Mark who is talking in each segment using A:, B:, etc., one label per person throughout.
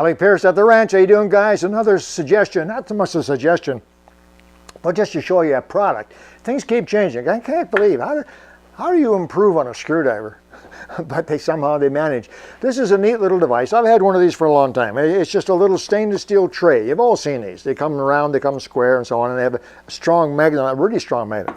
A: Alec Peirce at the ranch. How you doing, guys? Another suggestion, not so much a suggestion, but just to show you a product. Things keep changing. I can't believe, how do you improve on a screwdriver? But somehow they manage. This is a neat little device. I've had one of these for a long time. It's just a little stainless steel tray. You've all seen these. They come round, they come square and so on, and they have a strong magnet, a really strong magnet.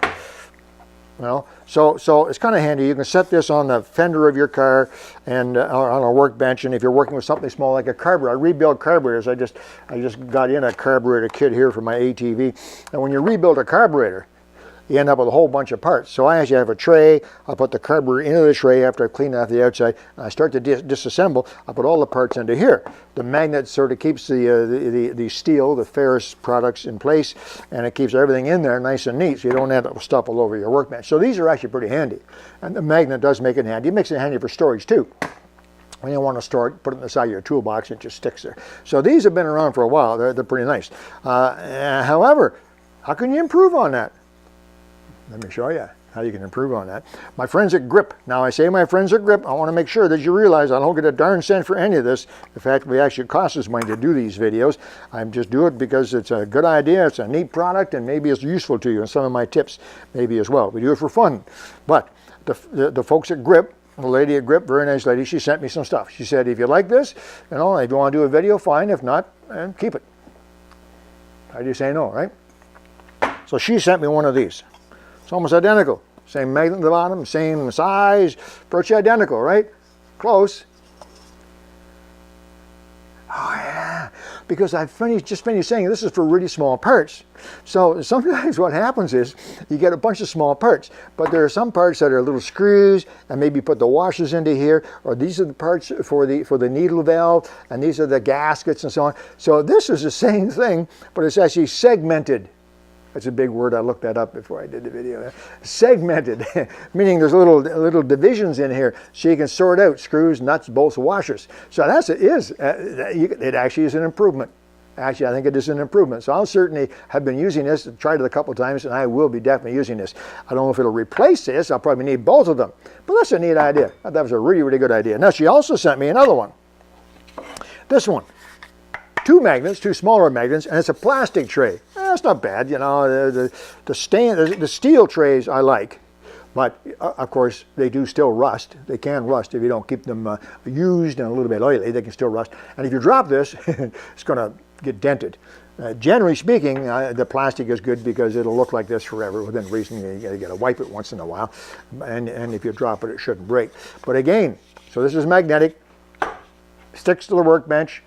A: You know, so it's kind of handy. You can set this on the fender of your car and on a workbench. And if you're working with something small like a carburetor, I rebuild carburetors. I just got in a carburetor kit here for my ATV. And when you rebuild a carburetor, you end up with a whole bunch of parts. So I actually have a tray. I'll put the carburetor into the tray after I've cleaned off the outside. And I start to disassemble. I put all the parts into here. The magnet sort of keeps the steel, the ferrous products in place, and it keeps everything in there nice and neat so you don't end up with stuff all over your workbench. So these are actually pretty handy. And the magnet does make it handy. It makes it handy for storage too. When you want to store it, put it in the side of your toolbox, it just sticks there. So these have been around for a while. They're pretty nice. However, how can you improve on that? Let me show you how you can improve on that. My friends at Grip. Now I say my friends at Grip, I want to make sure that you realize I don't get a darn cent for any of this. In fact, it actually costs us money to do these videos. I just do it because it's a good idea, it's a neat product, and maybe it's useful to you, and some of my tips maybe as well. We do it for fun. But the folks at Grip, the lady at Grip, very nice lady, she sent me some stuff. She said, if you like this, you know, if you want to do a video, fine. If not, keep it. How do you say no, right? So she sent me one of these. It's almost identical. Same magnet at the bottom, same size, virtually identical, right? Close. Oh yeah, because I've just finished saying this is for really small parts. So sometimes what happens is you get a bunch of small parts, but there are some parts that are little screws, and maybe put the washers into here, or these are the parts for the needle valve, and these are the gaskets and so on. So this is the same thing, but it's actually segmented. That's a big word. I looked that up before I did the video. Segmented, meaning there's little divisions in here, so you can sort out screws, nuts, bolts, washers. So it actually is an improvement. Actually, I think it is an improvement. So I'll certainly have been using this, tried it a couple of times, and I will be definitely using this. I don't know if it'll replace this. I'll probably need both of them. But that's a neat idea. I thought that was a really, really good idea. Now, she also sent me another one. This one. Two magnets, two smaller magnets, and it's a plastic tray. That's not bad, you know. The steel trays I like, but of course they do still rust. They can rust if you don't keep them used and a little bit oily. They can still rust. And if you drop this, it's going to get dented. Generally speaking, the plastic is good because it'll look like this forever. Within reason, you got to wipe it once in a while, and if you drop it, it shouldn't break. But again, so this is magnetic, sticks to the workbench.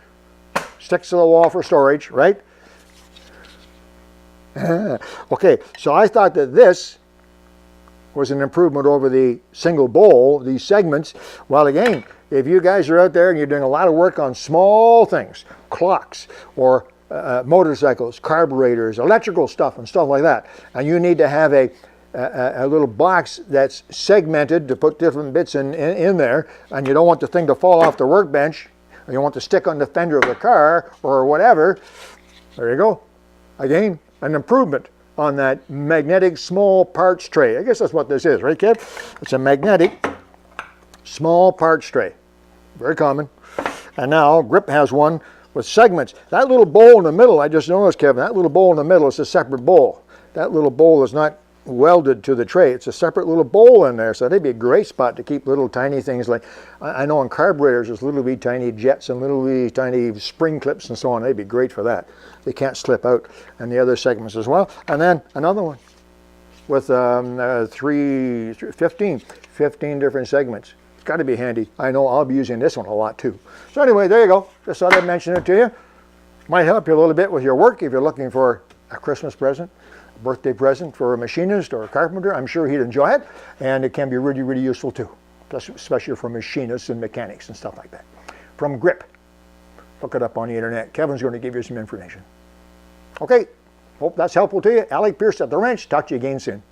A: Sticks to the wall for storage, right? Okay, so I thought that this was an improvement over the single bowl, these segments. Well, again, if you guys are out there and you're doing a lot of work on small things, clocks or motorcycles, carburetors, electrical stuff and stuff like that, and you need to have a little box that's segmented to put different bits in there, and you don't want the thing to fall off the workbench, or you want to stick on the fender of the car or whatever, there you go. Again, an improvement on that magnetic small parts tray. I guess that's what this is, right, Kev? It's a magnetic small parts tray. Very common. And now Grip has one with segments. That little bowl in the middle, I just noticed, Kevin, that little bowl in the middle is a separate bowl. That little bowl is not welded to the tray. It's a separate little bowl in there, so that'd be a great spot to keep little tiny things like, I know in carburetors there's little wee tiny jets and little wee tiny spring clips and so on. They'd be great for that. They can't slip out. And the other segments as well. And then another one with 15 different segments. It's got to be handy. I know I'll be using this one a lot too. So anyway, there you go. Just thought I'd mention it to you. Might help you a little bit with your work if you're looking for a Christmas present, birthday present for a machinist or a carpenter. I'm sure he'd enjoy it, and it can be really, really useful too, especially for machinists and mechanics and stuff like that. From Grip. Look it up on the internet. Kevin's going to give you some information. Okay, hope that's helpful to you. Alec Peirce at the Wrench. Talk to you again soon.